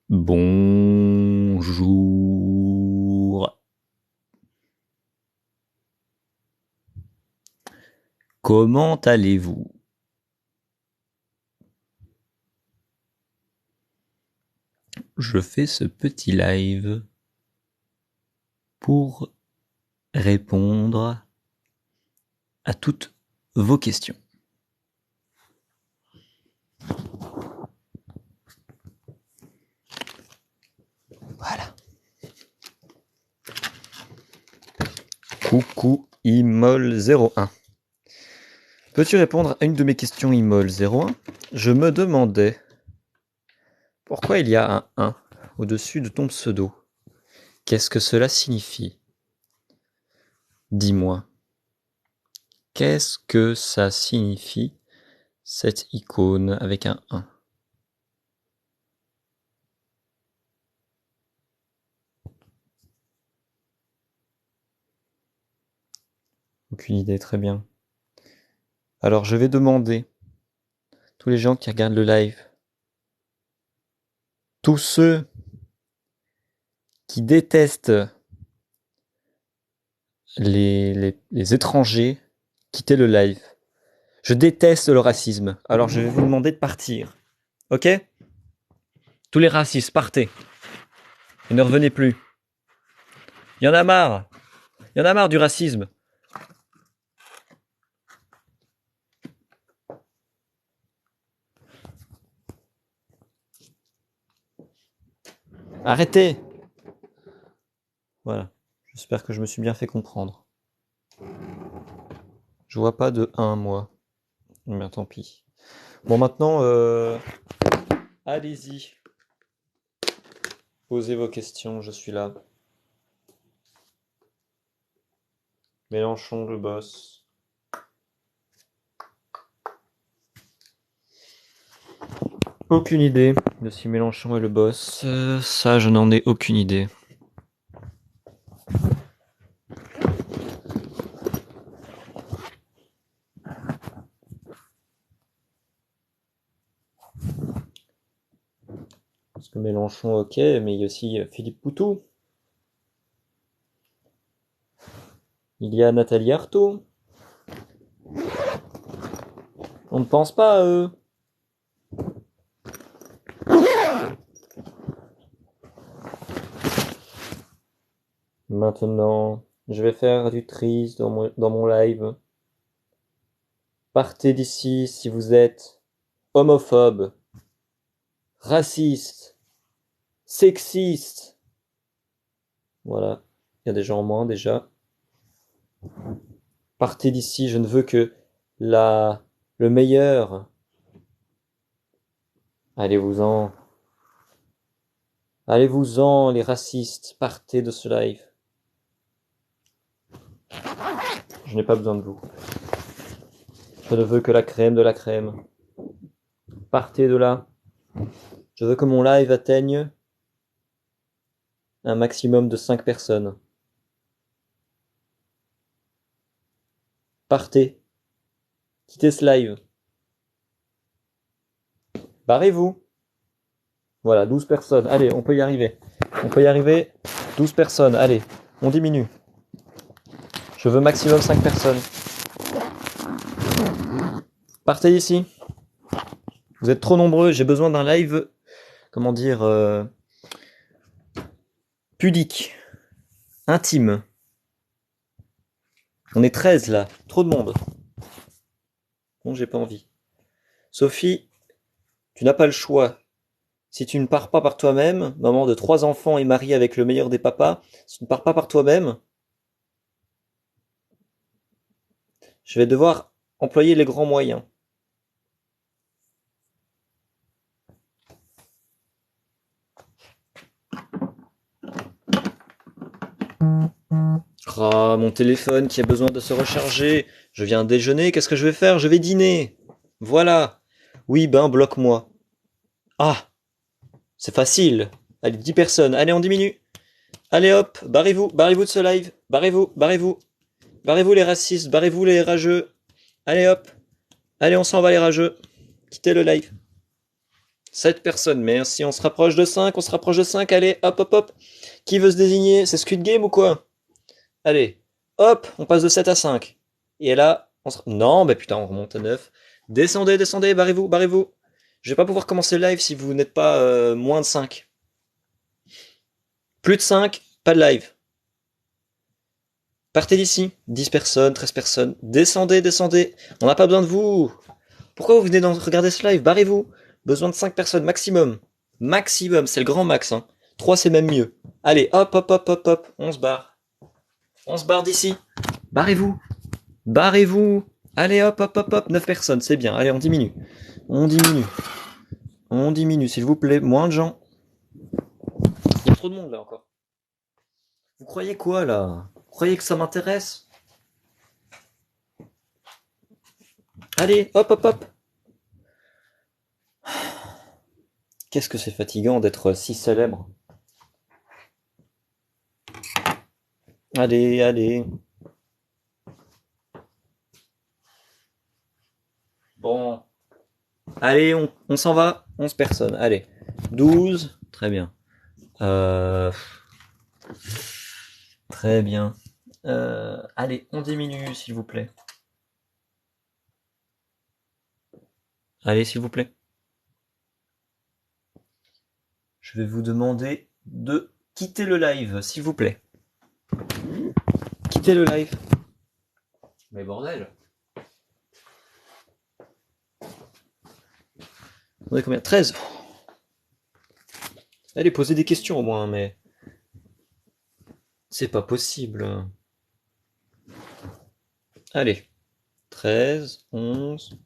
Bonjour. Comment allez-vous? Je fais ce petit live pour répondre à toutes vos questions. Voilà. Coucou Imol01. Peux-tu répondre à une de mes questions Imol01? Je me demandais pourquoi il y a un 1 au-dessus de ton pseudo. Qu'est-ce que cela signifie? Dis-moi. Qu'est-ce que ça signifie, cette icône avec un 1? Aucune idée, très bien. Alors je vais demander, tous les gens qui regardent le live, tous ceux qui détestent les étrangers, quittez le live. Je déteste le racisme, alors je vais vous demander de partir. Ok? Tous les racistes, partez. Et ne revenez plus. Il y en a marre. Il y en a marre du racisme. Arrêtez. Voilà. J'espère que je me suis bien fait comprendre. Je vois pas de 1, moi. Mais tant pis. Bon, maintenant, allez-y. Posez vos questions, je suis là. Mélenchon, le boss. Aucune idée de si Mélenchon est le boss. Ça, je n'en ai aucune idée. Parce que Mélenchon, ok, mais il y a aussi Philippe Poutou. Il y a Nathalie Arthaud. On ne pense pas à eux. Maintenant, je vais faire du tri dans mon live. Partez d'ici si vous êtes homophobe, raciste, sexiste. Voilà, il y a des gens en moins déjà. Partez d'ici, je ne veux que le meilleur. Allez-vous-en. Allez-vous-en, les racistes, partez de ce live. Je n'ai pas besoin de vous. Je ne veux que la crème de la crème. Partez de là. Je veux que mon live atteigne un maximum de 5 personnes. Partez. Quittez ce live. Barrez-vous. Voilà, 12 personnes. Allez, on peut y arriver. On peut y arriver. 12 personnes. Allez, on diminue. Je veux maximum 5 personnes. Partez d'ici. Vous êtes trop nombreux. J'ai besoin d'un live, comment dire, pudique, intime. On est 13 là. Trop de monde. Bon, j'ai pas envie. Sophie, tu n'as pas le choix. Si tu ne pars pas par toi-même, maman de 3 enfants et mariée avec le meilleur des papas, si tu ne pars pas par toi-même, je vais devoir employer les grands moyens. Ah, mon téléphone qui a besoin de se recharger. Je viens déjeuner, qu'est-ce que je vais faire? Je vais dîner. Voilà. Oui, ben, bloque-moi. Ah, c'est facile. Allez, 10 personnes. Allez, on diminue. Allez hop, barrez-vous de ce live. Barrez-vous. Barrez-vous les racistes, barrez-vous les rageux. Allez hop. Allez, on s'en va les rageux. Quittez le live. 7 personnes, merci. On se rapproche de 5, Allez, hop. Qui veut se désigner? C'est Squid Game ou quoi? Allez, hop, on passe de 7 à 5. Et là, non, bah putain, on remonte à 9. Descendez, barrez-vous. Je vais pas pouvoir commencer le live si vous n'êtes pas moins de 5. Plus de 5, pas de live. Partez d'ici. 10 personnes, 13 personnes. Descendez. On n'a pas besoin de vous. Pourquoi vous venez regarder ce live? Barrez-vous. Besoin de 5 personnes maximum. Maximum, c'est le grand max. 3, c'est même mieux. Allez, hop. On se barre. On se barre d'ici. Barrez-vous. Allez, hop. 9 personnes, c'est bien. Allez, on diminue. On diminue, s'il vous plaît. Moins de gens. Il y a trop de monde là encore. Vous croyez quoi là? Vous croyez que ça m'intéresse? Allez, hop. Qu'est-ce que c'est fatigant d'être si célèbre. Allez. Bon. Allez, on s'en va. 11 personnes. Allez. 12. Très bien. Très bien. Allez, on diminue, s'il vous plaît. Allez, s'il vous plaît. Je vais vous demander de quitter le live, s'il vous plaît. Quittez le live. Mais bordel. On est combien? 13. Allez, posez des questions au moins, mais... C'est pas possible. Allez. 13, 11...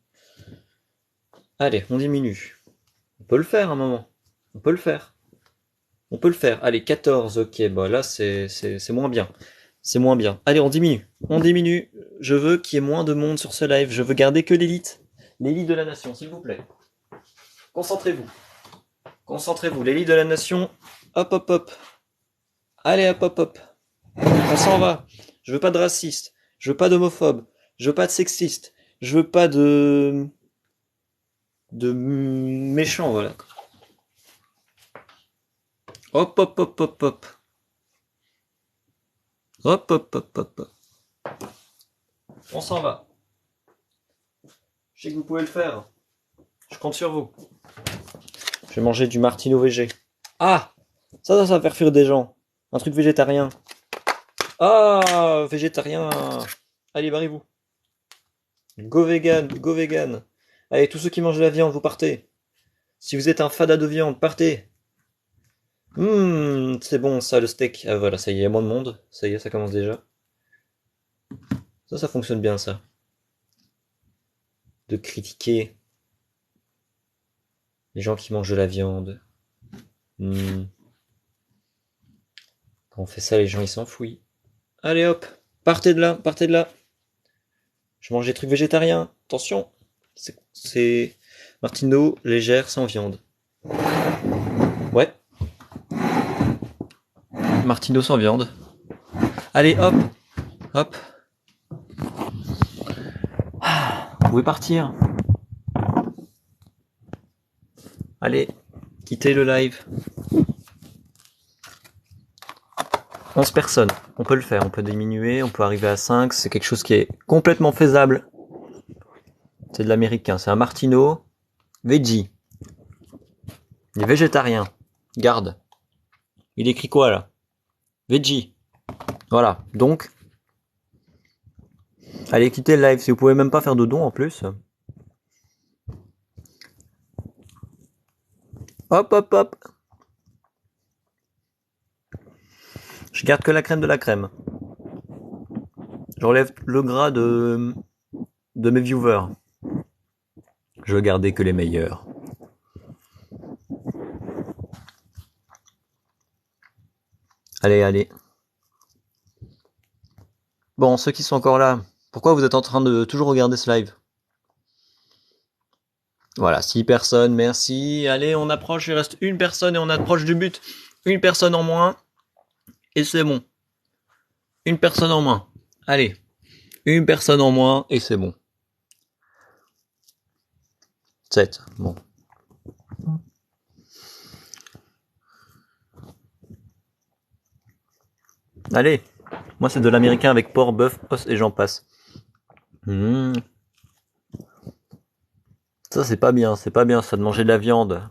Allez, on diminue. On peut le faire un moment. On peut le faire. Allez, 14, ok. Bon, là, c'est moins bien. C'est moins bien. Allez, on diminue. Je veux qu'il y ait moins de monde sur ce live. Je veux garder que l'élite. L'élite de la nation, s'il vous plaît. Concentrez-vous. L'élite de la nation. Hop. Allez, hop. On s'en va. Je veux pas de raciste. Je veux pas d'homophobe. Je veux pas de sexiste. Je veux pas de méchant, voilà. Hop. On s'en va. Je sais que vous pouvez le faire. Je compte sur vous. Je vais manger du Martino VG. Ah, ça va faire fuir des gens. Un truc végétarien. Ah, végétarien. Allez, barrez-vous. Go vegan. Allez, tous ceux qui mangent de la viande, vous partez. Si vous êtes un fada de viande, partez. C'est bon ça, le steak. Ah voilà, ça y est, il y a moins de monde. Ça y est, ça commence déjà. Ça fonctionne bien ça. De critiquer les gens qui mangent de la viande. Quand on fait ça, les gens ils s'enfouissent. Allez hop, partez de là. Je mange des trucs végétariens. Attention, c'est Martino légère sans viande. Ouais. Martino sans viande. Allez hop. Vous pouvez partir. Allez, quittez le live. 11 personnes. On peut le faire, on peut diminuer, on peut arriver à 5. C'est quelque chose qui est complètement faisable. C'est de l'américain. C'est un Martino veggie. Il est végétarien. Garde. Il écrit quoi là? Veggie. Voilà. Donc, allez quitter le live. Si vous pouvez même pas faire de dons en plus. Hop, hop, hop. Je garde que la crème de la crème. J'enlève le gras de mes viewers. Je veux garder que les meilleurs. Allez, allez. Bon, ceux qui sont encore là, pourquoi vous êtes en train de toujours regarder ce live? Voilà, 6 personnes, merci. Allez, on approche, il reste une personne et on approche du but. Une personne en moins. Et c'est bon. Une personne en moins. Allez. Une personne en moins et c'est bon. 7. Bon. Allez. Moi, c'est de l'américain avec porc, bœuf, os et j'en passe. Ça, c'est pas bien ça de manger de la viande.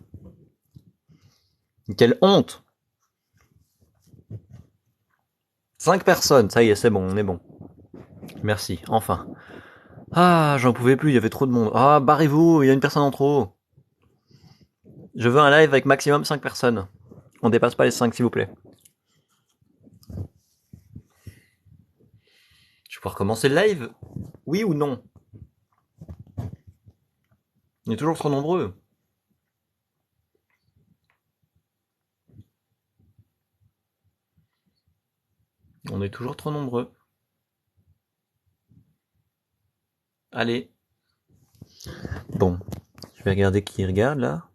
Quelle honte! 5 personnes, ça y est, c'est bon, on est bon. Merci, enfin. Ah, j'en pouvais plus, il y avait trop de monde. Ah, barrez-vous, il y a une personne en trop. Je veux un live avec maximum 5 personnes. On dépasse pas les 5, s'il vous plaît. Je vais pouvoir commencer le live? Oui ou non? On est toujours trop nombreux. On est toujours trop nombreux. Allez. Bon. Je vais regarder qui regarde là.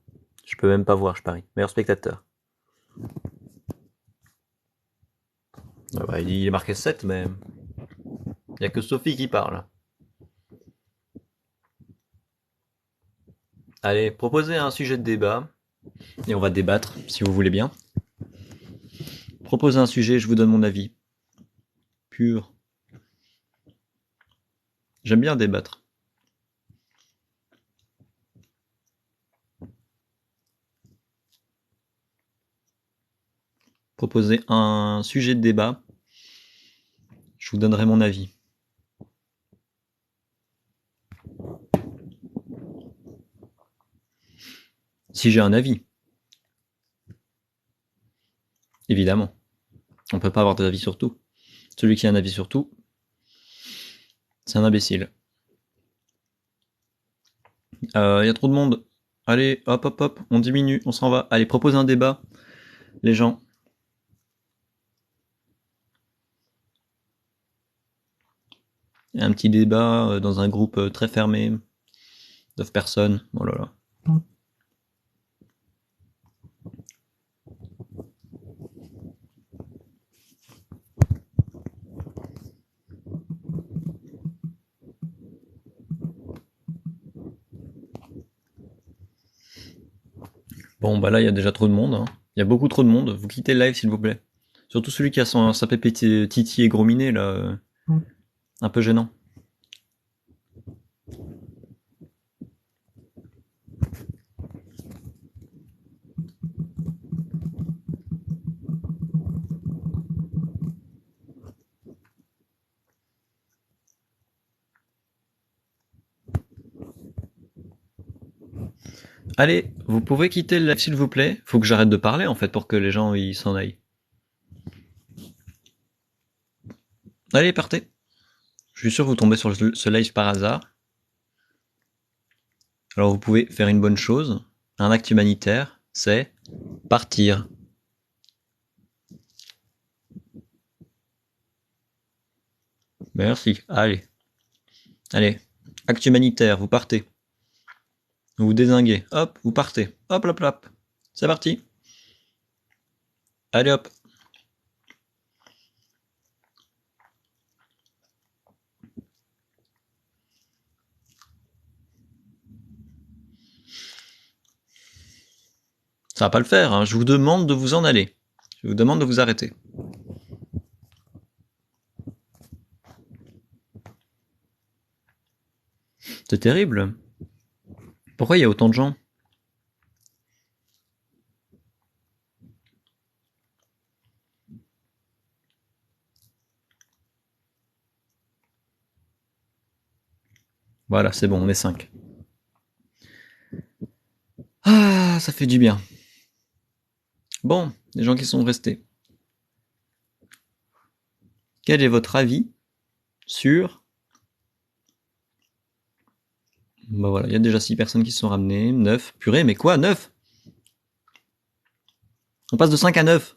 Je peux même pas voir, je parie. Meilleur spectateur. Ah bah, il est marqué 7, mais il n'y a que Sophie qui parle. Allez, proposez un sujet de débat. Et on va débattre, si vous voulez bien. Proposez un sujet, je vous donne mon avis. Pur. J'aime bien débattre. Proposez un sujet de débat. Je vous donnerai mon avis. Si j'ai un avis. Évidemment. On peut pas avoir d'avis sur tout. Celui qui a un avis sur tout, c'est un imbécile. Y a trop de monde. Allez, hop, hop, hop, on diminue, on s'en va. Allez, proposez un débat, les gens. Un petit débat dans un groupe très fermé, 9 personnes. Oh là là. Bon, bah là, il y a déjà trop de monde. Hein. Il y a beaucoup trop de monde. Vous quittez le live, s'il vous plaît. Surtout celui qui a sa pépé Titi et gros minet, là. Un peu gênant. Allez, vous pouvez quitter le live, s'il vous plaît. Faut que j'arrête de parler, en fait, pour que les gens ils s'en aillent. Allez, partez. Je suis sûr que vous tombez sur ce live par hasard. Alors vous pouvez faire une bonne chose. Un acte humanitaire, c'est partir. Merci. Allez. Allez. Acte humanitaire, vous partez. Vous vous dézinguez. Hop, vous partez. Hop, hop, hop. C'est parti. Allez, hop. Ça va pas le faire, hein. Je vous demande de vous en aller. Je vous demande de vous arrêter. C'est terrible. Pourquoi il y a autant de gens? Voilà, c'est bon, on est 5. Ah, ça fait du bien. Bon, les gens qui sont restés. Quel est votre avis sur... Bah voilà, il y a déjà 6 personnes qui se sont ramenées. 9. Purée, mais quoi, 9? On passe de 5 à 9.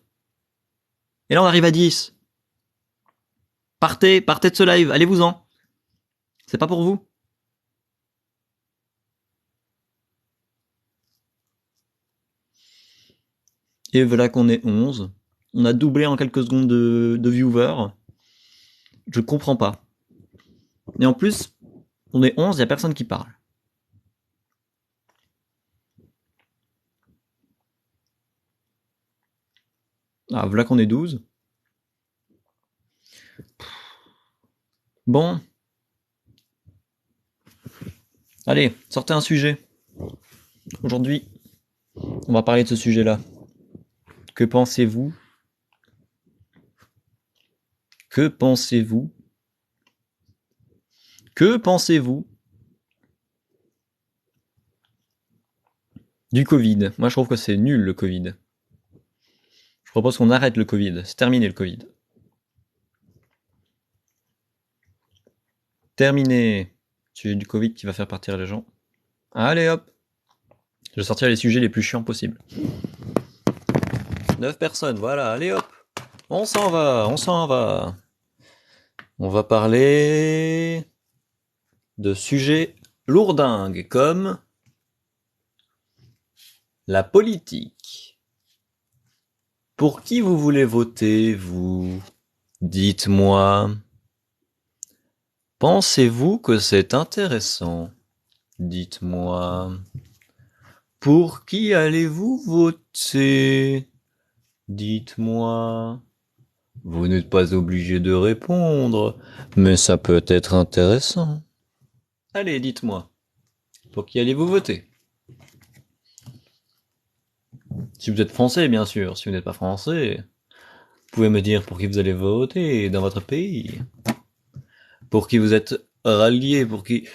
Et là, on arrive à 10. Partez de ce live, allez-vous-en. C'est pas pour vous. Et voilà qu'on est 11. On a doublé en quelques secondes de viewers. Je comprends pas. Et en plus, on est 11, il y a personne qui parle. Ah, voilà qu'on est 12. Bon. Allez, sortez un sujet. Aujourd'hui, on va parler de ce sujet-là. Que pensez-vous? Que pensez-vous? Que pensez-vous du Covid? Moi, je trouve que c'est nul, le Covid. Je propose qu'on arrête le Covid. C'est terminé, le Covid. Terminé. Sujet du Covid qui va faire partir les gens. Allez, hop. Je vais sortir les sujets les plus chiants possibles. 9 personnes, voilà, allez hop. On s'en va, on s'en va. On va parler de sujets lourdingues comme la politique. Pour qui vous voulez voter, vous? Dites-moi. Pensez-vous que c'est intéressant? Dites-moi. Pour qui allez-vous voter? Dites-moi. Vous n'êtes pas obligé de répondre, mais ça peut être intéressant. Allez, dites-moi. Pour qui allez-vous voter? Si vous êtes français, bien sûr. Si vous n'êtes pas français, vous pouvez me dire pour qui vous allez voter dans votre pays. Pour qui vous êtes rallié, pour qui...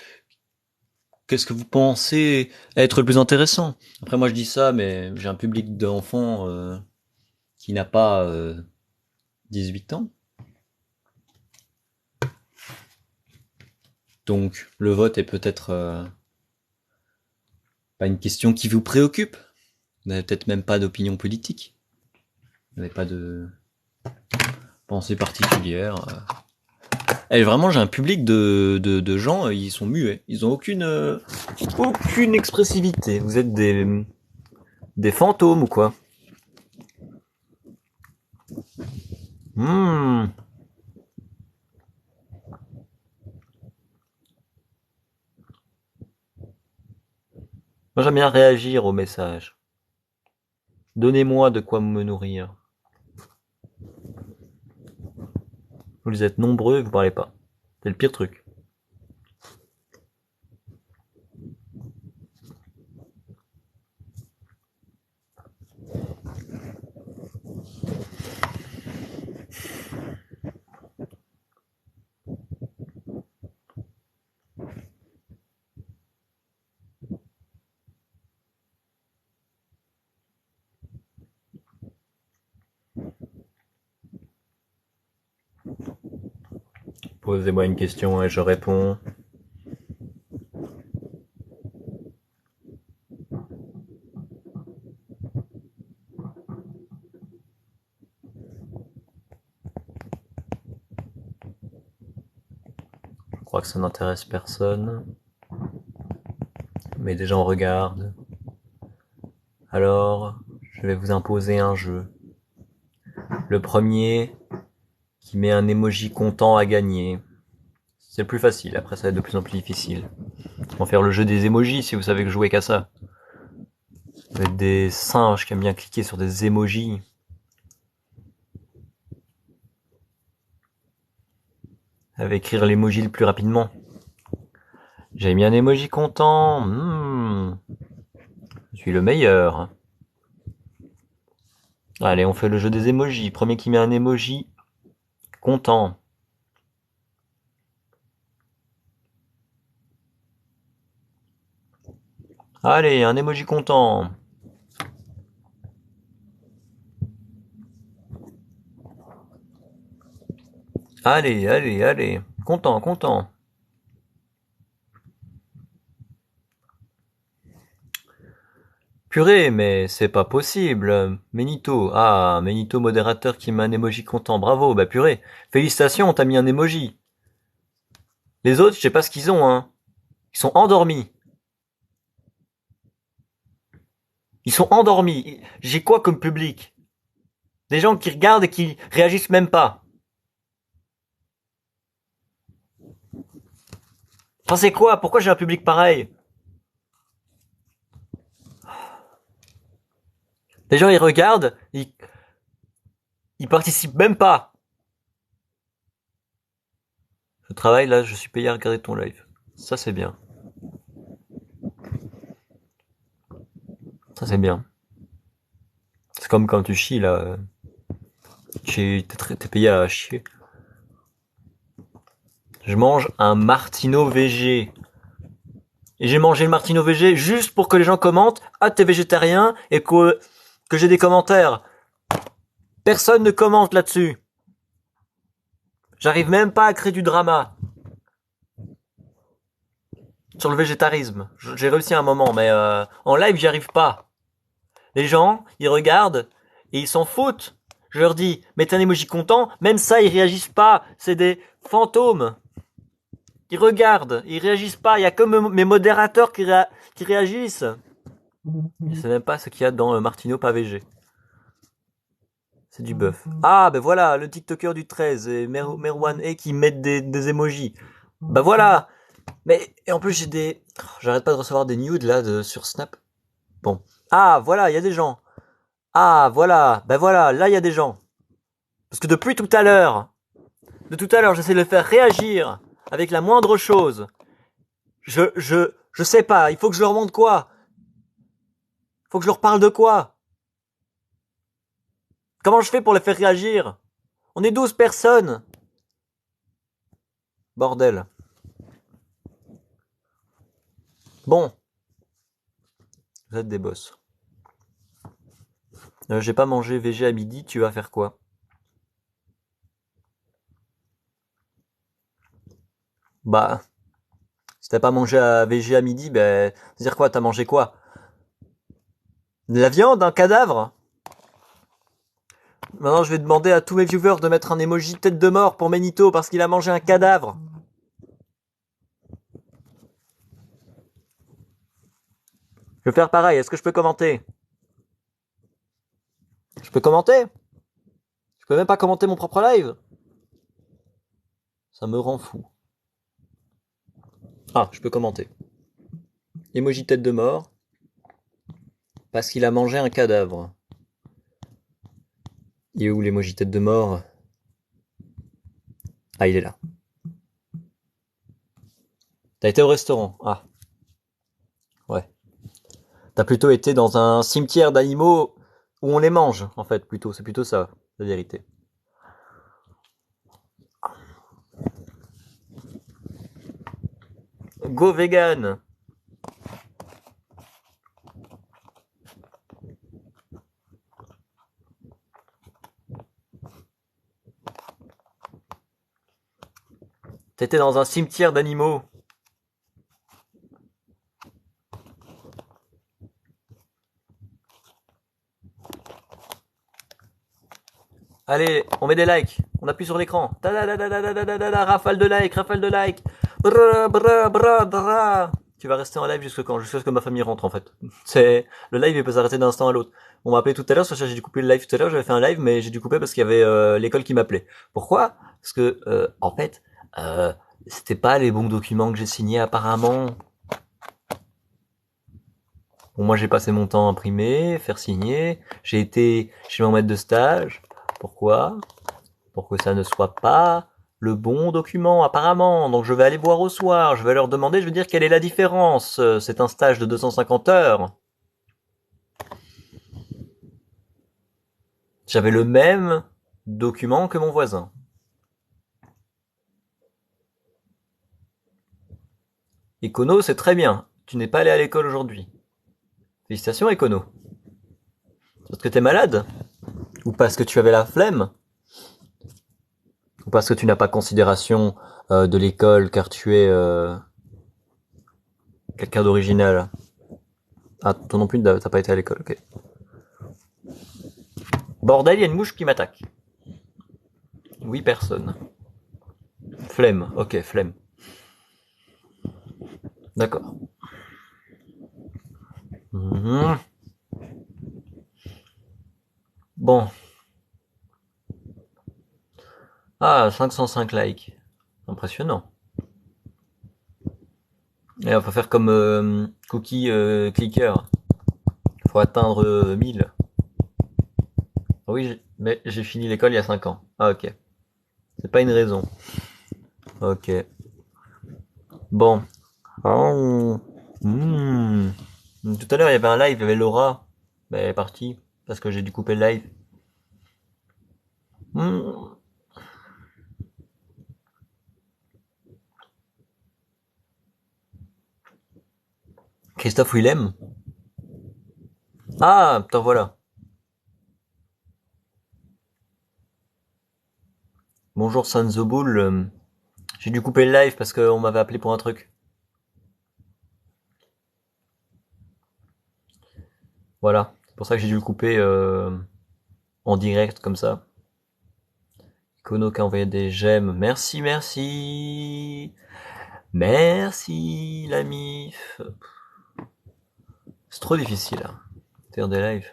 Qu'est-ce que vous pensez être le plus intéressant? Après, moi, je dis ça, mais j'ai un public d'enfants qui n'a pas 18 ans. Donc, le vote est peut-être pas une question qui vous préoccupe. Vous n'avez peut-être même pas d'opinion politique. Vous n'avez pas de pensée particulière. Et vraiment, j'ai un public de gens, ils sont muets. Ils ont aucune expressivité. Vous êtes des fantômes ou quoi? Moi, j'aime bien réagir aux messages. Donnez-moi de quoi me nourrir. Vous êtes nombreux, vous parlez pas. C'est le pire truc. Posez-moi une question et je réponds. Je crois que ça n'intéresse personne. Mais des gens regardent. Alors, je vais vous imposer un jeu. Le premier qui met un emoji content à gagner. C'est le plus facile, après ça va être de plus en plus difficile. On va faire le jeu des emojis si vous savez que jouer qu'à ça. Avec des singes qui aiment bien cliquer sur des emojis. Elle va écrire l'emoji le plus rapidement. J'ai mis un emoji content. Je suis le meilleur. Allez, on fait le jeu des emojis. Premier qui met un emoji content. Allez, un emoji content. Allez, allez, allez. Content, content. Purée, mais c'est pas possible. Menito. Ah, Menito modérateur qui met un emoji content. Bravo, bah purée. Félicitations, t'as mis un emoji. Les autres, je sais pas ce qu'ils ont, hein. Ils sont endormis. Ils sont endormis. J'ai quoi comme public? Des gens qui regardent et qui réagissent même pas. Enfin, c'est quoi? Pourquoi j'ai un public pareil? Les gens, ils regardent, ils participent même pas. Je travaille là, je suis payé à regarder ton live. Ça, c'est bien. Ça, c'est bien. C'est comme quand tu chies là. T'es payé à chier. Je mange un Martino VG. Et j'ai mangé le Martino VG juste pour que les gens commentent « Ah, t'es végétarien » et que j'ai des commentaires. Personne ne commente là-dessus. J'arrive même pas à créer du drama. Sur le végétarisme. J'ai réussi à un moment, mais en live, j'y arrive pas. Les gens, ils regardent et ils s'en foutent. Je leur dis « Mettez un emoji content », même ça, ils réagissent pas. C'est des fantômes. Ils regardent, ils réagissent pas. Il y a que mes modérateurs qui réagissent. Je sais même pas ce qu'il y a dans Martino pas VG. C'est du bœuf. Ah, ben voilà, le TikToker du 13 et Merwan E qui mettent des emojis. Bah voilà. Mais, et en plus j'ai des... J'arrête pas de recevoir des nudes là sur Snap. Bon. Ah, voilà, il y a des gens. Ah, voilà. Ben voilà, là il y a des gens. Parce que depuis tout à l'heure, j'essaie de le faire réagir avec la moindre chose. Je sais pas, il faut que je leur montre quoi? Faut que je leur parle de quoi? Comment je fais pour les faire réagir? On est 12 personnes. Bordel. Bon. Vous êtes des boss. J'ai pas mangé VG à midi, tu vas faire quoi? Bah, si t'as pas mangé à VG à midi, ben, dire quoi? T'as mangé quoi? De la viande? Un cadavre? Maintenant, je vais demander à tous mes viewers de mettre un emoji tête de mort pour Menito parce qu'il a mangé un cadavre. Je vais faire pareil. Est-ce que je peux commenter? Je peux commenter? Je peux même pas commenter mon propre live? Ça me rend fou. Ah, je peux commenter. Emoji tête de mort. Parce qu'il a mangé un cadavre. Il est où l'emoji tête de mort? Ah, il est là. T'as été au restaurant? Ah. Ouais. T'as plutôt été dans un cimetière d'animaux où on les mange, en fait, plutôt. C'est plutôt ça, la vérité. Go vegan! T'étais dans un cimetière d'animaux. Allez, on met des likes. On appuie sur l'écran. Rafale de likes, rafale de likes. Bra, bra, bra, bra. Tu vas rester en live jusqu'à quand? Jusqu'à ce que ma famille rentre, en fait. C'est, le live, il peut s'arrêter d'un instant à l'autre. On m'a appelé tout à l'heure, j'ai dû couper le live tout à l'heure, j'avais fait un live, mais j'ai dû couper parce qu'il y avait, l'école qui m'appelait. Pourquoi? Parce que, en fait, c'était pas les bons documents que j'ai signés, apparemment. Bon, moi, j'ai passé mon temps à imprimer, faire signer. J'ai été chez mon maître de stage. Pourquoi? Pour que ça ne soit pas le bon document, apparemment. Donc, je vais aller voir au soir. Je vais leur demander, je vais dire quelle est la différence. C'est un stage de 250 heures. J'avais le même document que mon voisin. Econo, c'est très bien. Tu n'es pas allé à l'école aujourd'hui. Félicitations, Econo. Parce que t'es malade? Ou parce que tu avais la flemme? Ou parce que tu n'as pas considération de l'école car tu es quelqu'un d'original? Ah, toi non plus, t'as pas été à l'école, ok. Bordel, il y a une mouche qui m'attaque. Oui, personne. Flemme, ok, flemme. D'accord. Mhm. Bon. Ah, 505 likes. Impressionnant. Et on va faire comme Cookie Clicker. Faut atteindre 1000. Ah oui, mais j'ai fini l'école il y a 5 ans. Ah ok. C'est pas une raison. Ok. Bon. Oh. Hmm. Tout à l'heure il y avait un live, il y avait Laura. Mais elle est partie. Parce que j'ai dû couper le live. Hmm. Christophe Willem. Ah, t'en voilà. Bonjour Sanzoboul. J'ai dû couper le live parce qu'on m'avait appelé pour un truc. Voilà. C'est pour ça que j'ai dû le couper en direct comme ça. Kono qui a envoyé des j'aime. Merci, merci. Merci, la mif. C'est trop difficile, hein. Faire des lives.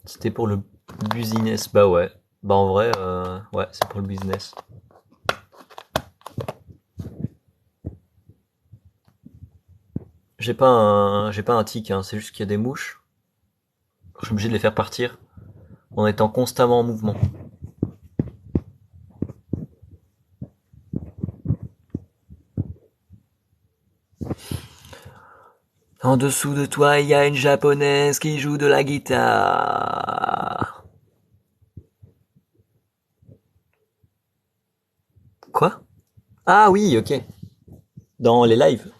C'était pour le business. Bah ouais. Bah en vrai, ouais, c'est pour le business. J'ai pas un tic, hein. C'est juste qu'il y a des mouches. Je suis obligé de les faire partir en étant constamment en mouvement. En dessous de toi, il y a une japonaise qui joue de la guitare. Quoi? Ah oui, ok. Dans les lives.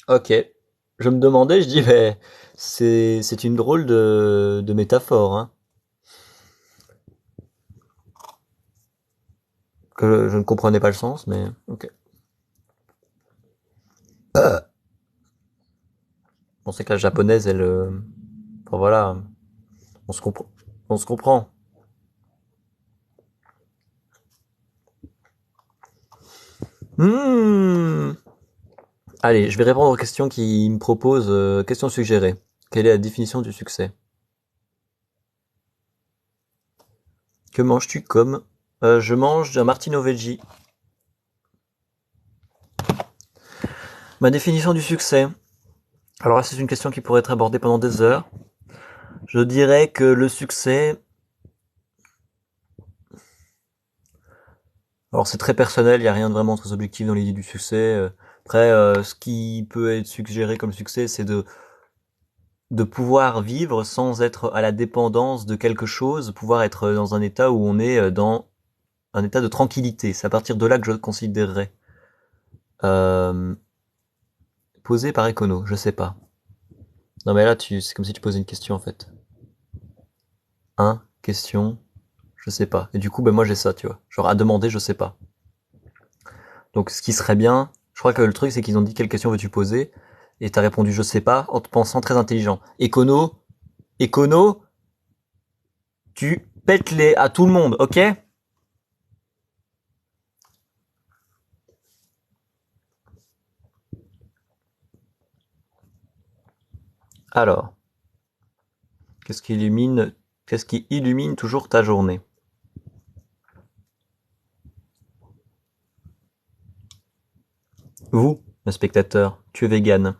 Ok. Je me demandais, je dis, mais c'est une drôle de métaphore, hein. Que je ne comprenais pas le sens, mais ok. On sait que la japonaise, elle, enfin voilà, on se comprend, on se comprend. Hmm. Allez, je vais répondre aux questions qui me proposent. Question suggérée. Quelle est la définition du succès? Que manges-tu comme? Je mange un martino veggie. Ma définition du succès. Alors là, c'est une question qui pourrait être abordée pendant des heures. Je dirais que le succès, alors c'est très personnel, il n'y a rien de vraiment très objectif dans l'idée du succès. Après, ce qui peut être suggéré comme succès, c'est de pouvoir vivre sans être à la dépendance de quelque chose, pouvoir être dans un état où on est dans un état de tranquillité. C'est à partir de là que je considérerais. Euh, Posé par Econo, je sais pas. Non mais là, c'est comme si tu posais une question en fait. Question, je sais pas. Et du coup, ben moi j'ai ça, tu vois. Genre à demander, je sais pas. Donc ce qui serait bien, je crois que le truc c'est qu'ils ont dit quelle question veux-tu poser et t'as répondu je sais pas en te pensant très intelligent. Econo, tu pètes les à tout le monde, ok? Alors, qu'est-ce qui illumine toujours ta journée? Vous? le spectateur. Tu es vegan.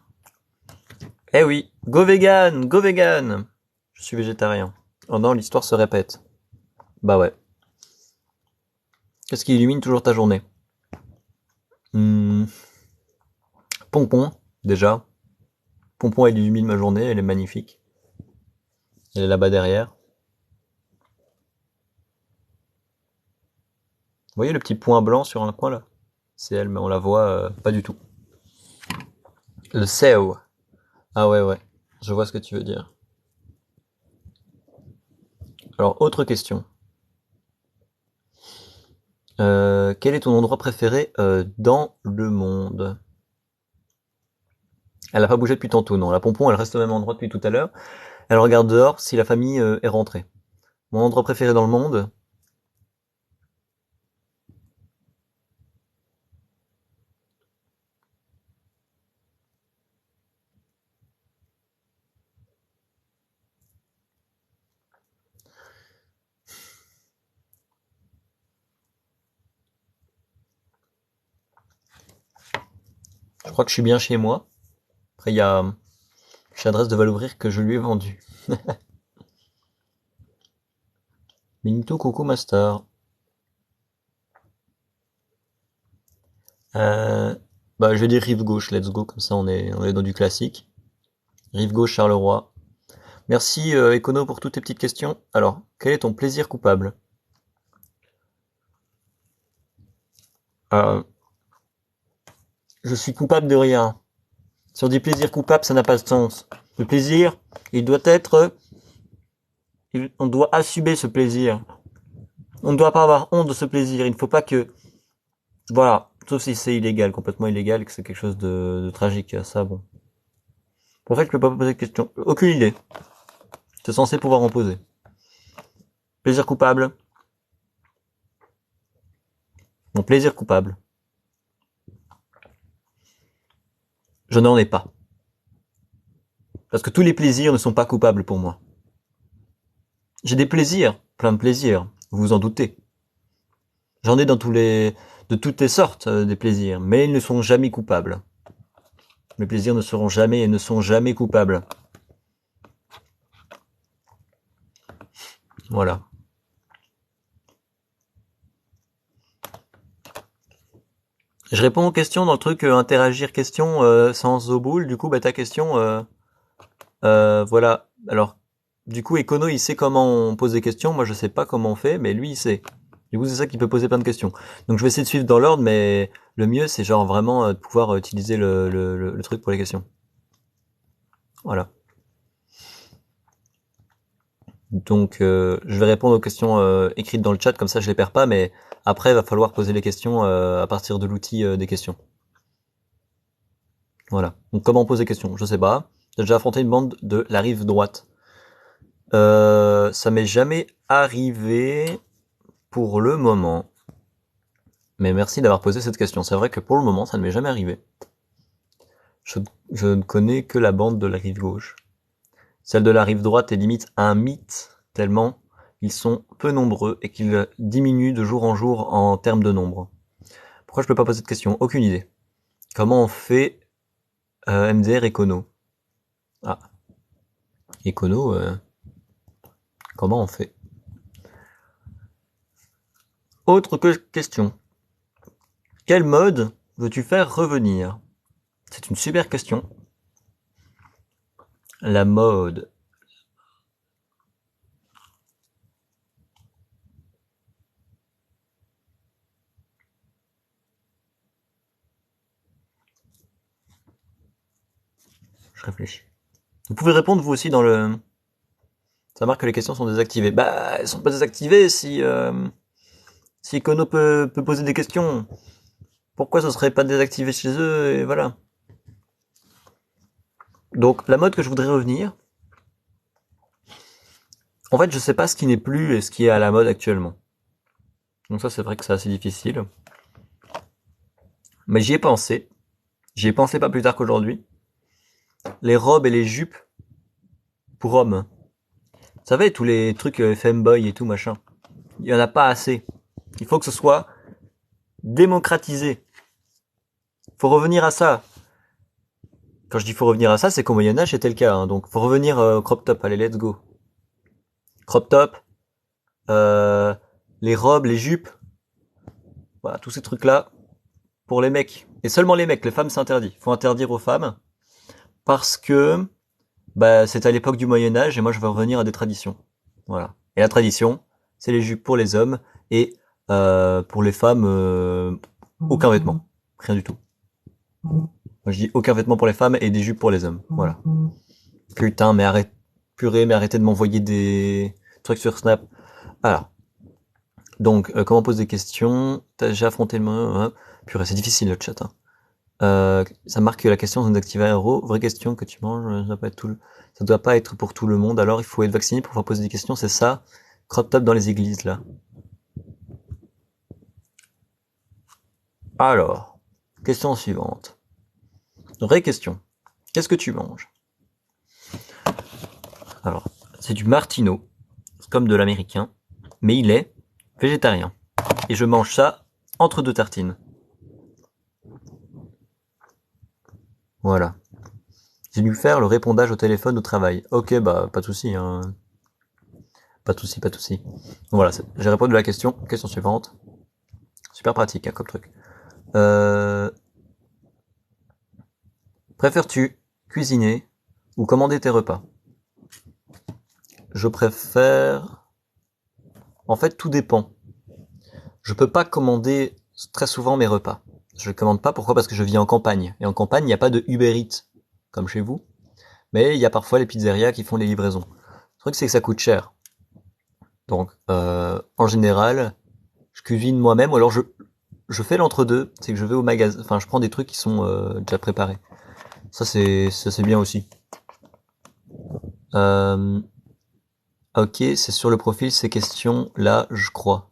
Eh oui, go vegan, go vegan. Je suis végétarien. Oh non, l'histoire se répète. Bah ouais. Qu'est-ce qui illumine toujours ta journée? Pompon, déjà. Pompon, elle illumine ma journée, elle est magnifique. Elle est là-bas derrière. Vous voyez le petit point blanc sur un coin là? C'est elle, mais on la voit pas du tout. Le SEO. Ah ouais, ouais. Je vois ce que tu veux dire. Alors, autre question. Quel est ton endroit préféré dans le monde? Elle a pas bougé depuis tantôt, non. La pompon, elle reste au même endroit depuis tout à l'heure. Elle regarde dehors si la famille est rentrée. Mon endroit préféré dans le monde? Je crois que je suis bien chez moi. Après, il y a chez Adresse de Val-Ouvrir que je lui ai vendu. Benito Coco Master. Bah, je vais dire rive gauche, let's go, comme ça on est dans du classique. Rive gauche, Charleroi. Merci Econo pour toutes tes petites questions. Alors, quel est ton plaisir coupable? Euh, je suis coupable de rien. Si on dit plaisir coupable, ça n'a pas de sens. Le plaisir, il doit être... on doit assumer ce plaisir. On ne doit pas avoir honte de ce plaisir. Il ne faut pas que... Voilà. Sauf si c'est illégal, complètement illégal, et que c'est quelque chose de tragique. Ça, bon. Pour fait, je peux pas poser de question. Aucune idée. C'est censé pouvoir en poser. Plaisir coupable. Mon plaisir coupable. Je n'en ai pas. Parce que tous les plaisirs ne sont pas coupables pour moi. J'ai des plaisirs, plein de plaisirs, vous vous en doutez. J'en ai de toutes les sortes des plaisirs, mais ils ne sont jamais coupables. Mes plaisirs ne seront jamais et ne sont jamais coupables. Voilà. Je réponds aux questions dans le truc interagir question sans au boule. Du coup, bah ta question, voilà. Alors, du coup, Econo, il sait comment on pose des questions. Moi, je sais pas comment on fait, mais lui, il sait. Du coup, c'est ça qui peut poser plein de questions. Donc, je vais essayer de suivre dans l'ordre, mais le mieux, c'est genre vraiment de pouvoir utiliser le truc pour les questions. Voilà. Donc, je vais répondre aux questions écrites dans le chat, comme ça, je les perds pas, mais après, il va falloir poser les questions à partir de l'outil des questions. Voilà. Donc, comment poser des questions? Je sais pas. J'ai déjà affronté une bande de la rive droite. Ça m'est jamais arrivé pour le moment. Mais merci d'avoir posé cette question. C'est vrai que pour le moment, ça ne m'est jamais arrivé. Je ne connais que la bande de la rive gauche. Celle de la rive droite est limite un mythe, tellement ils sont peu nombreux et qu'ils diminuent de jour en jour en termes de nombre. Pourquoi je peux pas poser de question? Aucune idée. Comment on fait MDR Econo? Ah. Econo, comment on fait? Autre question. Quel mode veux-tu faire revenir? C'est une super question. La mode. Je réfléchis. Vous pouvez répondre vous aussi dans le... Ça marque que les questions sont désactivées. Bah, elles sont pas désactivées si Econo peut poser des questions. Pourquoi ce serait pas désactivé chez eux et voilà. Donc la mode que je voudrais revenir. En fait, je sais pas ce qui n'est plus et ce qui est à la mode actuellement. Donc ça, c'est vrai que c'est assez difficile. Mais j'y ai pensé. J'y ai pensé pas plus tard qu'aujourd'hui. Les robes et les jupes pour hommes. Vous savez, tous les trucs femboy et tout machin. Il y en a pas assez. Il faut que ce soit démocratisé. Faut revenir à ça. quand je dis faut revenir à ça, c'est qu'au Moyen-Âge, c'était le cas, hein. Donc, faut revenir au crop top. Allez, let's go. Crop top, euh, les robes, les jupes, voilà, tous ces trucs-là, pour les mecs. Et seulement les mecs, les femmes c'est interdit. Faut interdire aux femmes, parce que, bah, c'est à l'époque du Moyen-Âge, et moi je veux revenir à des traditions. Voilà. Et la tradition, c'est les jupes pour les hommes, et pour les femmes, aucun vêtement. Rien du tout. Moi je dis aucun vêtement pour les femmes et des jupes pour les hommes. Voilà. Putain, mais purée, mais arrêtez de m'envoyer des trucs sur Snap. Alors. Donc, comment on pose des questions? T'as déjà affronté le moment? Hein. Purée, c'est difficile le chat. Hein. Ça marque que la question d'activer un héros. Vraie question que tu manges, ça doit pas être pour tout le monde. Alors, il faut être vacciné pour pouvoir poser des questions. C'est ça. Crop top dans les églises là. Alors, question suivante. Vraie question. Qu'est-ce que tu manges? Alors, c'est du martino, comme de l'américain, mais il est végétarien. Et je mange ça entre deux tartines. Voilà. J'ai dû faire le répondage au téléphone au travail. Ok, bah, pas de souci, hein. Pas de souci, pas de souci. Donc voilà, j'ai répondu à la question. Question suivante. Super pratique, hein, comme truc. Préfères-tu cuisiner ou commander tes repas? Je préfère... En fait, tout dépend. Je peux pas commander très souvent mes repas. Je ne commande pas, pourquoi? Parce que je vis en campagne. Et en campagne, il n'y a pas de Uber Eats, comme chez vous. Mais il y a parfois les pizzerias qui font les livraisons. Le truc, c'est que ça coûte cher. Donc, en général, je cuisine moi-même, ou alors je fais l'entre-deux, c'est que je vais au magasin, enfin, je prends des trucs qui sont déjà préparés. Ça, c'est bien aussi. Ok, c'est sur le profil, ces questions-là, je crois.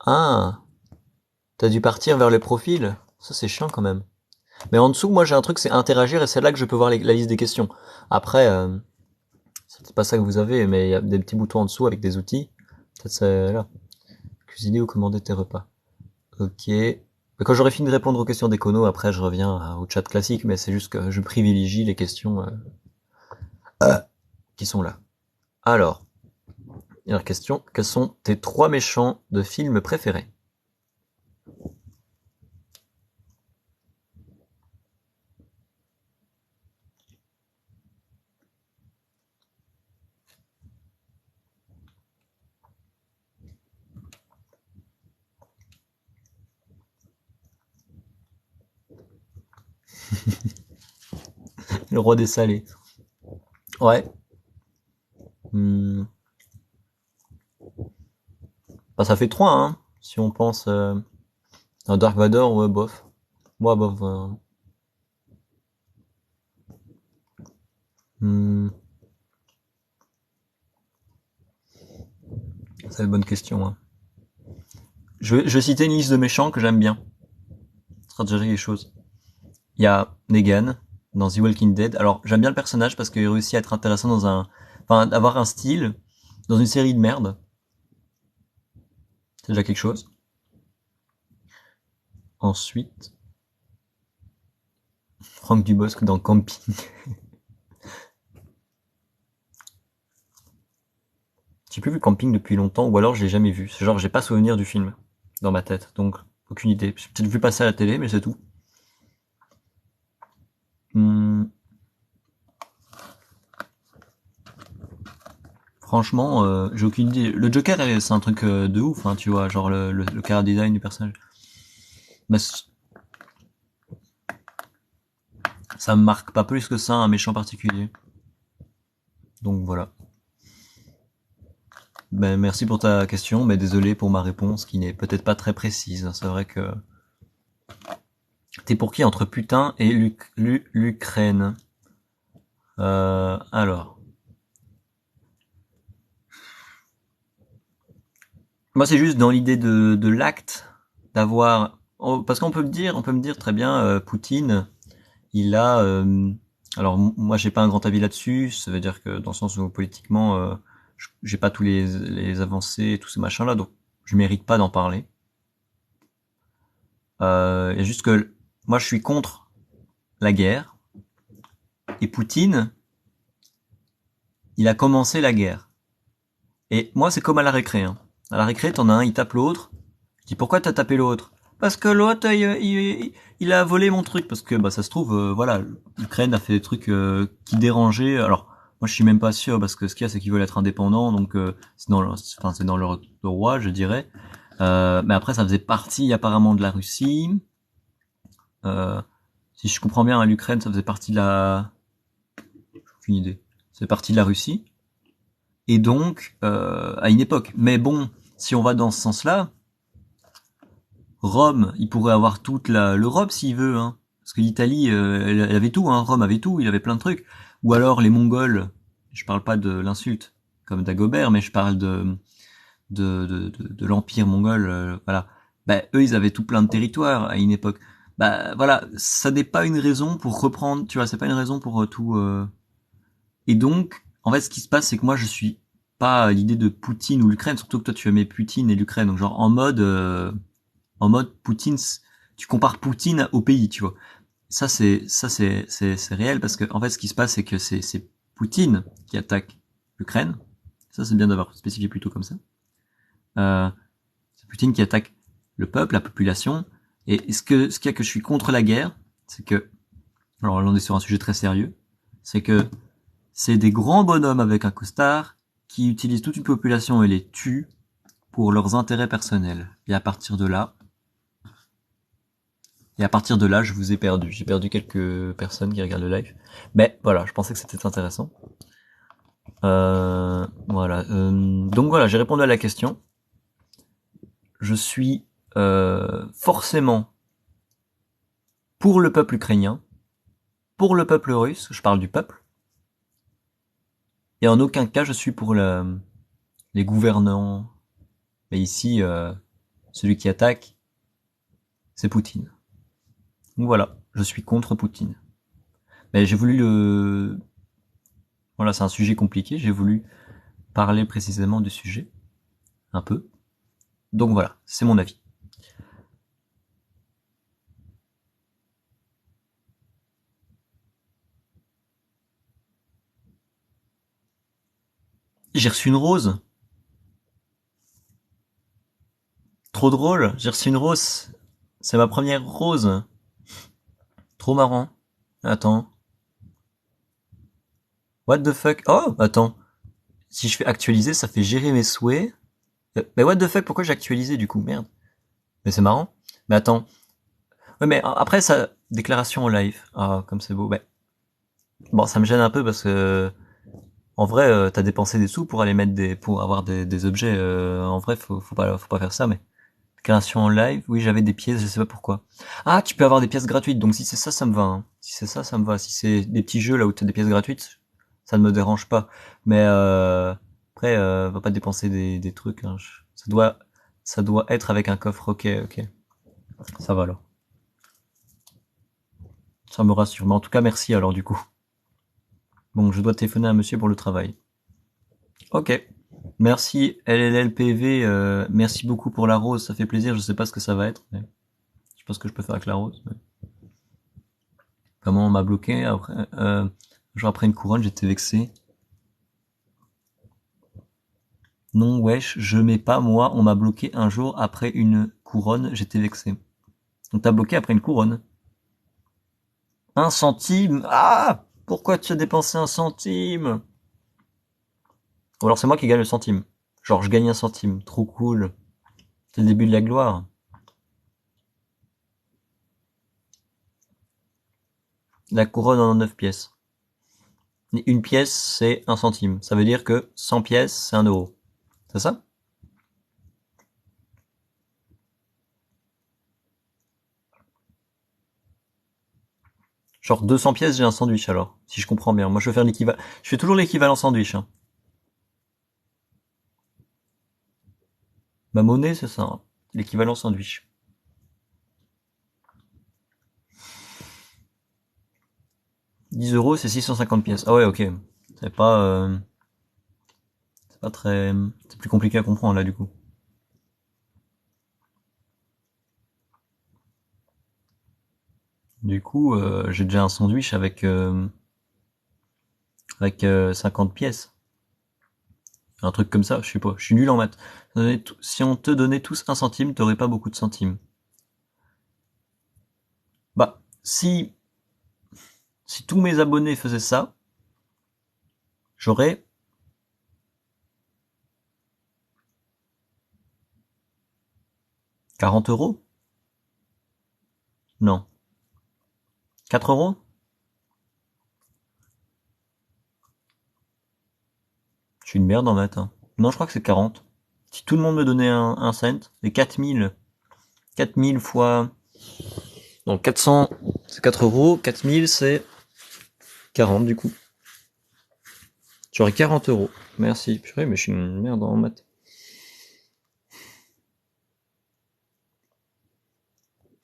Ah, t'as dû partir vers le profil? Ça, c'est chiant quand même. Mais en dessous, moi, j'ai un truc, c'est interagir, et c'est là que je peux voir la liste des questions. Après, c'est pas ça que vous avez, mais il y a des petits boutons en dessous avec des outils. Peut-être c'est là. Cuisiner ou commander tes repas. Ok. Mais quand j'aurai fini de répondre aux questions d'écono, après je reviens au chat classique, mais c'est juste que je privilégie les questions qui sont là. Alors, dernière question. Quels sont tes 3 méchants de films préférés? Le roi des salés. Ouais. Hmm. Bah, ça fait 3, hein. Si on pense à Dark Vador, ouais, bof. Moi, bof. Hmm. C'est une bonne question. Hein. Je vais citer une liste de méchants que j'aime bien. Ça sera déjà quelque chose. Il y a Negan dans The Walking Dead. Alors, j'aime bien le personnage parce qu'il réussit à être intéressant dans enfin, avoir un style dans une série de merde. C'est déjà quelque chose. Ensuite, Franck Dubosc dans Camping. J'ai plus vu Camping depuis longtemps, ou alors je l'ai jamais vu. C'est genre, j'ai pas souvenir du film dans ma tête, donc aucune idée. J'ai peut-être vu passer à la télé, mais c'est tout. Hmm. Franchement, j'ai aucune idée. Le Joker, c'est un truc de ouf, hein, tu vois, genre le character design du personnage. Mais ça me marque pas plus que ça un méchant particulier. Donc voilà. Ben, merci pour ta question, mais désolé pour ma réponse qui n'est peut-être pas très précise. C'est vrai que t'es pour qui entre putain et l'Ukraine? Alors, moi c'est juste dans l'idée de l'acte d'avoir, parce qu'on peut me dire très bien, Poutine, il a, alors moi j'ai pas un grand avis là-dessus. Ça veut dire que dans le sens où politiquement, j'ai pas tous les avancées et tous ces machins là, donc je mérite pas d'en parler. Et juste que moi je suis contre la guerre. Et Poutine, il a commencé la guerre. Et moi, c'est comme à la récré. Hein. À la récré, t'en as un, il tape l'autre. Je dis, pourquoi t'as tapé l'autre? Parce que l'autre, il a volé mon truc. Parce que, bah, ça se trouve, voilà, l'Ukraine a fait des trucs qui dérangeaient. Alors, moi, je suis même pas sûr, parce que ce qu'il y a, c'est qu'ils veulent être indépendants. Donc, c'est dans leur droit, je dirais. Mais après, ça faisait partie, apparemment, de la Russie. Si je comprends bien, l'Ukraine, ça faisait partie de la... Aucune idée. C'est partie de la Russie. Et donc, à une époque. Mais bon, si on va dans ce sens-là, Rome, il pourrait avoir toute l'Europe s'il veut, hein. Parce que l'Italie, elle avait tout, hein. Rome avait tout, il avait plein de trucs. Ou alors les Mongols, je parle pas de l'insulte, comme Dagobert, mais je parle de l'Empire mongol, voilà. Bah, eux, ils avaient tout plein de territoires à une époque. Bah, voilà, ça n'est pas une raison pour reprendre, tu vois, c'est pas une raison pour tout... Et donc, en fait, ce qui se passe, c'est que moi, je suis pas à l'idée de Poutine ou l'Ukraine, surtout que toi, tu aimais Poutine et l'Ukraine, donc genre en mode Poutine, tu compares Poutine au pays, tu vois. C'est réel parce que en fait, ce qui se passe, c'est que c'est Poutine qui attaque l'Ukraine. Ça, c'est bien d'avoir spécifié plutôt comme ça. C'est Poutine qui attaque le peuple, la population. Et ce qu'il y a que je suis contre la guerre, c'est que, alors là, on est sur un sujet très sérieux, c'est que c'est des grands bonhommes avec un costard qui utilisent toute une population et les tuent pour leurs intérêts personnels. Et à partir de là, je vous ai perdu. J'ai perdu quelques personnes qui regardent le live. Mais voilà, je pensais que c'était intéressant. Voilà. Donc voilà, j'ai répondu à la question. Je suis forcément pour le peuple ukrainien, pour le peuple russe, je parle du peuple, et en aucun cas je suis pour les gouvernants. Mais ici, celui qui attaque, c'est Poutine. Donc voilà, je suis contre Poutine. Mais j'ai voulu le... Voilà, c'est un sujet compliqué, j'ai voulu parler précisément du sujet, un peu. Donc voilà, c'est mon avis. J'ai reçu une rose. Trop drôle, j'ai reçu une rose. C'est ma première rose. Trop marrant. Attends. What the fuck? Oh, attends. Si je fais actualiser, ça fait gérer mes souhaits. Mais what the fuck, pourquoi j'ai actualisé du coup? Merde. Mais c'est marrant. Mais attends. Ouais, mais après ça, déclaration en live. Ah, comme c'est beau. Ouais. Bon, ça me gêne un peu parce que en vrai, t'as dépensé des sous pour aller mettre pour avoir des objets. En vrai, faut pas faire ça. Mais déclaration en live. Oui, j'avais des pièces, je sais pas pourquoi. Ah, tu peux avoir des pièces gratuites. Donc si c'est ça, ça me va. Hein. Si c'est ça, ça me va. Si c'est des petits jeux là où t'as des pièces gratuites, ça ne me dérange pas. Mais après, va pas dépenser des trucs. Hein. Ça doit être avec un coffre. Ok, ok. Ça va alors. Ça me rassure. Mais en tout cas, merci alors du coup. Bon, je dois téléphoner à monsieur pour le travail. Ok. Merci LLLPV, merci beaucoup pour la rose, ça fait plaisir, je sais pas ce que ça va être, mais je sais pas ce que je peux faire avec la rose. Mais... Comment on m'a bloqué après, genre après une couronne, j'étais vexé. Non, wesh, je mets pas moi, on m'a bloqué un jour après une couronne, j'étais vexé. On t'a bloqué après une couronne. 1 centime? Ah! Pourquoi tu as dépensé 1 centime? Ou alors c'est moi qui gagne le centime. Genre je gagne 1 centime, trop cool. C'est le début de la gloire. La couronne en 9 pièces. Une pièce, c'est 1 centime. Ça veut dire que 100 pièces, c'est 1 euro. C'est ça? Genre 200 pièces, j'ai un sandwich alors, si je comprends bien. Moi, je vais faire l'équivalent. Je fais toujours l'équivalent sandwich. Hein. Ma monnaie, c'est ça. Hein. L'équivalent sandwich. 10 euros, c'est 650 pièces. Ah ouais, ok. C'est pas très, c'est plus compliqué à comprendre là du coup. Du coup, j'ai déjà un sandwich avec 50 pièces. Un truc comme ça, je sais pas. Je suis nul en maths. Si on te donnait tous un centime, t'aurais pas beaucoup de centimes. Bah, si tous mes abonnés faisaient ça, j'aurais 40 €. Non. 4 €. Je suis une merde en maths, hein. Non, je crois que c'est 40. Si tout le monde me donnait un cent, et 4000 fois... Non, 400, c'est 4 €. 4000, c'est 40 du coup. J'aurais 40 €. Merci. Purée, mais je suis une merde en maths.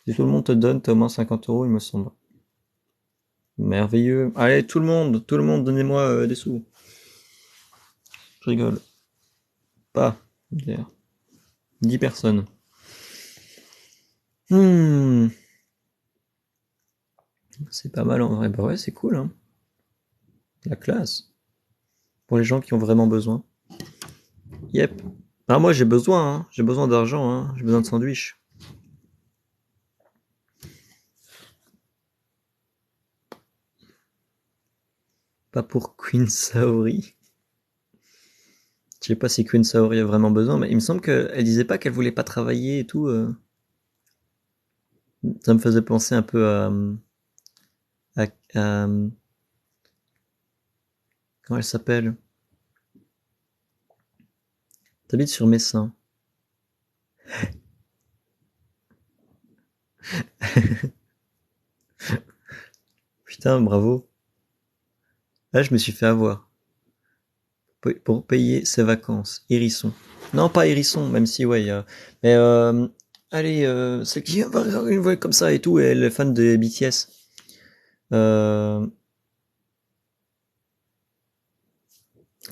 Si tout le monde te donne, t'as au moins 50 €, il me semble. Merveilleux. Allez, tout le monde, donnez-moi des sous. Je rigole. Pas, d'ailleurs. 10 personnes. C'est pas mal en vrai. Bah ouais, c'est cool, hein. La classe. Pour les gens qui ont vraiment besoin. Yep. Ah, moi j'ai besoin, hein. J'ai besoin d'argent, hein. J'ai besoin de sandwich. Pas pour Queen Saori. Je sais pas si Queen Saori a vraiment besoin, mais il me semble qu'elle disait pas qu'elle voulait pas travailler et tout. Ça me faisait penser un peu à comment elle s'appelle? T'habites sur Messin. Putain, bravo. Là, je me suis fait avoir. Pour payer ses vacances. Hérisson. Non, pas Hérisson, même si, ouais, mais, allez, c'est qui va une voix comme ça et tout, et elle est fan de BTS. Elle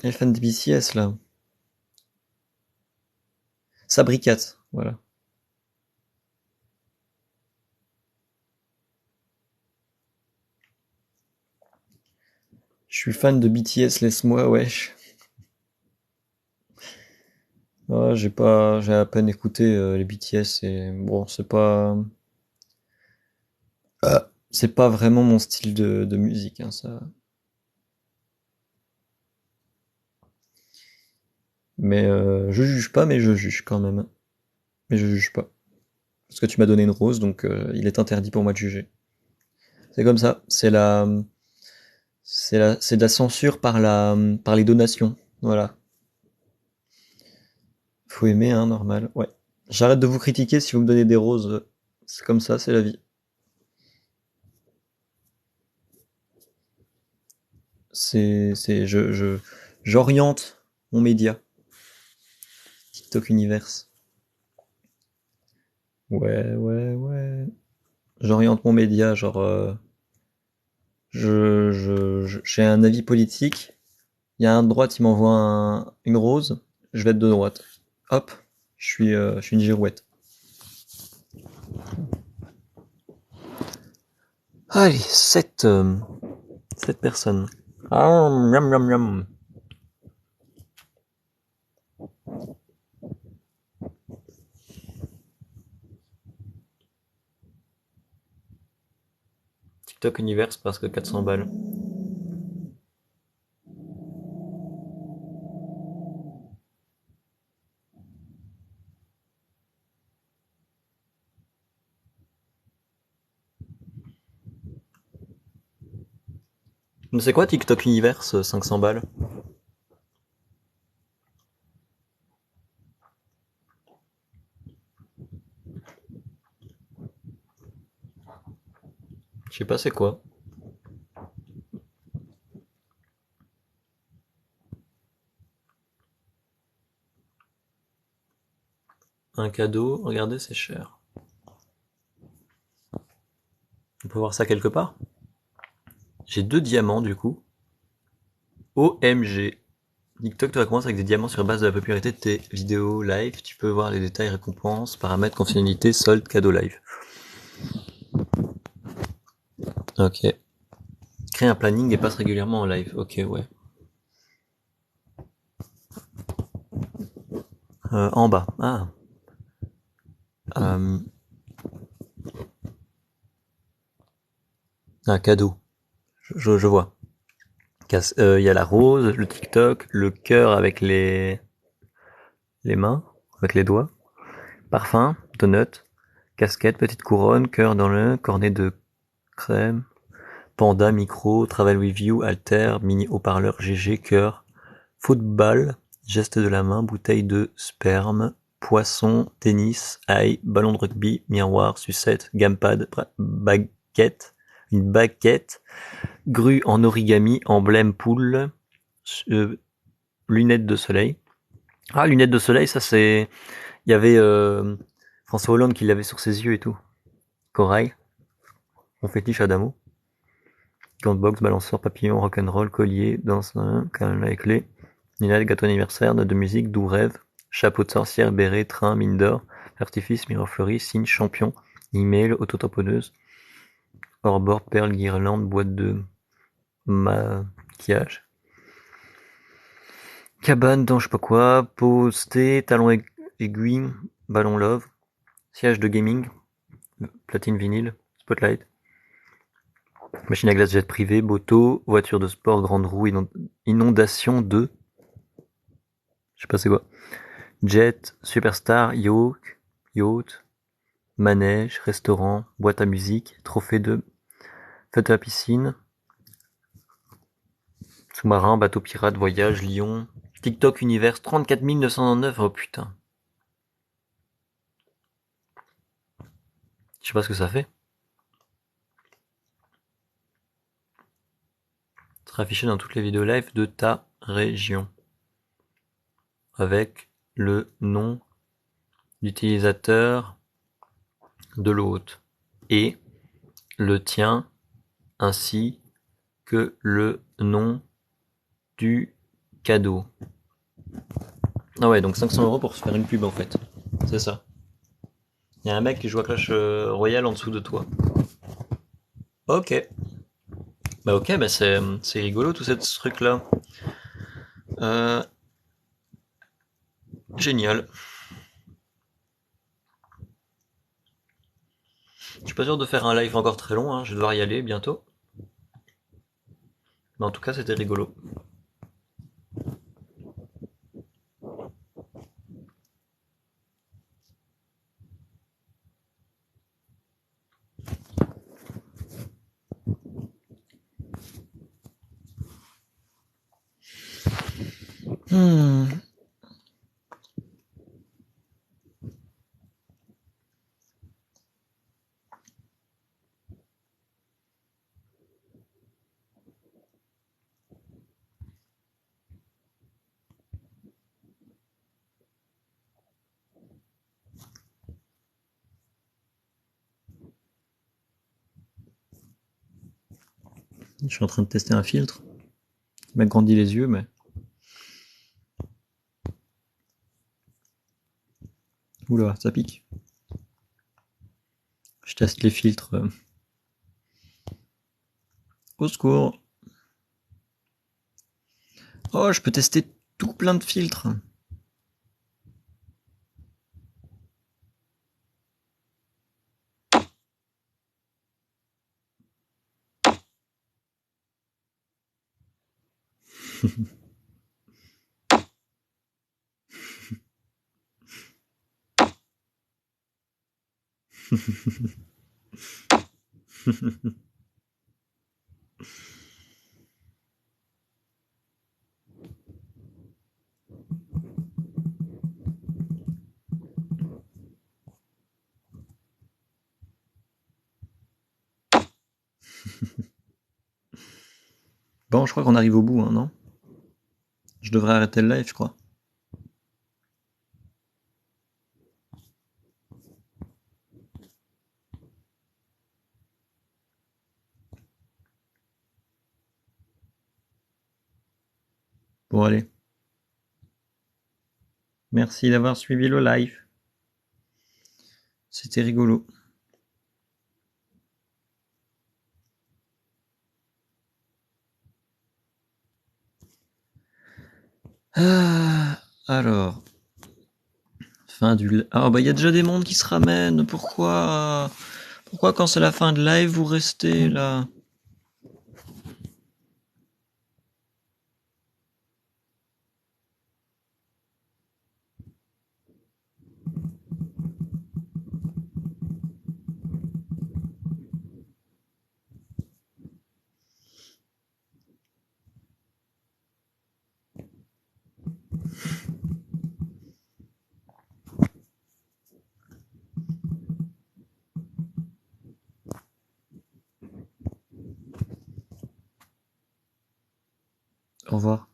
est fan de BTS, là. Sabricat, voilà. Je suis fan de BTS, laisse-moi, wesh. Ah, j'ai à peine écouté les BTS et bon, c'est pas vraiment mon style de musique, hein, ça. Mais je juge pas, mais je juge quand même. Mais je juge pas. Parce que tu m'as donné une rose, donc il est interdit pour moi de juger. C'est comme ça. C'est de la censure par les donations. Voilà. Faut aimer, hein, normal. Ouais. J'arrête de vous critiquer si vous me donnez des roses. C'est comme ça, c'est la vie. J'oriente mon média. TikTok Universe. Ouais, ouais, ouais. J'oriente mon média, genre, j'ai un avis politique. Il y a un de droite, il m'envoie une rose. Je vais être de droite. Hop, je suis une girouette. Allez, 7 personnes. Ah, miam, miam, miam. TikTok Universe, parce que 400 balles. Mais c'est quoi TikTok Universe, 500 balles? Je sais pas c'est quoi. Un cadeau, regardez, c'est cher. On peut voir ça quelque part? J'ai 2 diamants du coup. OMG. TikTok te récompense avec des diamants sur base de la popularité de tes vidéos live. Tu peux voir les détails, récompenses, paramètres, confidentialité, solde, cadeau live. Ok. Crée un planning et passe régulièrement en live. Ok, ouais. En bas. Ah. Un cadeau. Je vois. Il y a la rose, le TikTok, le cœur avec les mains, avec les doigts. Parfum, donut, casquette, petite couronne, cœur dans le, cornet de crème, panda, micro, travel review, alter, mini haut-parleur, GG, cœur, football, geste de la main, bouteille de sperme, poisson, tennis, ail, ballon de rugby, miroir, sucette, gamepad, baguette, une baguette, grue en origami, emblème poule, lunettes de soleil. Ah, lunettes de soleil, ça c'est... Il y avait François Hollande qui l'avait sur ses yeux et tout. Corail, mon fétiche Adamo. Gant box, balanceur, papillon, rock'n'roll, collier, danse, canne avec clé. Lunettes, gâteau anniversaire, note de musique, doux rêve. Chapeau de sorcière, béret, train, mine d'or. Artifice, miroir fleuri, signe, champion. Email, auto-tamponneuse. Hors-bord, perle, guirlande, boîte de maquillage. Cabane dans je sais pas quoi, posté, talon aiguille, ballon love, siège de gaming, platine vinyle, spotlight, machine à glace jet privé, moto, voiture de sport, grande roue, inondation de, je sais pas c'est quoi, jet, superstar, yacht, manège, restaurant, boîte à musique, trophée de, fête à la piscine, sous-marin, bateau pirate, voyage, Lyon, TikTok univers 34 999, oh putain. Je sais pas ce que ça fait. Sera affiché dans toutes les vidéos live de ta région. Avec le nom d'utilisateur de l'hôte et le tien ainsi que le nom du cadeau. Ah ouais, donc 500 € pour se faire une pub en fait. C'est ça. Il y a un mec qui joue à Clash Royale en dessous de toi. Ok. Bah ok, bah c'est rigolo tout ce truc là. Euh, génial. Je suis pas sûr de faire un live encore très long, hein. Je vais devoir y aller bientôt. Mais en tout cas, c'était rigolo. Hmm. Je suis en train de tester un filtre. Il m'agrandit les yeux, mais... Oula, ça pique. Je teste les filtres. Au secours. Oh, je peux tester tout plein de filtres. Bon, je crois qu'on arrive au bout, hein, non? Je devrais arrêter le live, je crois. Bon, allez. Merci d'avoir suivi le live. C'était rigolo. Alors, fin du... Ah bah il y a déjà des mondes qui se ramènent. Pourquoi quand c'est la fin de live vous restez là? Au revoir.